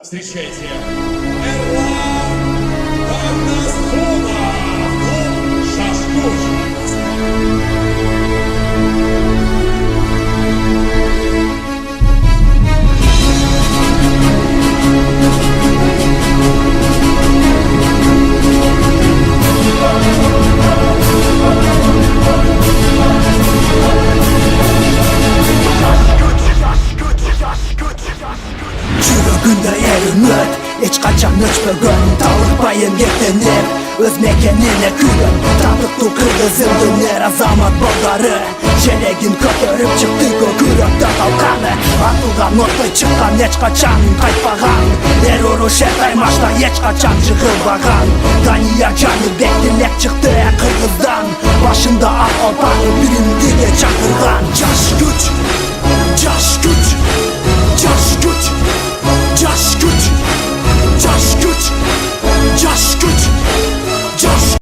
Встречайте, Эрлан Багнасонов, Шашкуч. Жүрегінде ерініп, ешқашан өшпеген талықпайын ертеңіп, өз мекеніне күйін татықты кіргізіп өнер азамат балдары желегін көтеріп шықты көкіректі талқаны атылған оттай шыққан ешқашан қайтпаған ер ұрыш аймашта ешқашан жығылбаған Дания Жаныбек тілек шықты қырғыздан башында ақ алпағы бірінде де шақырған жас күш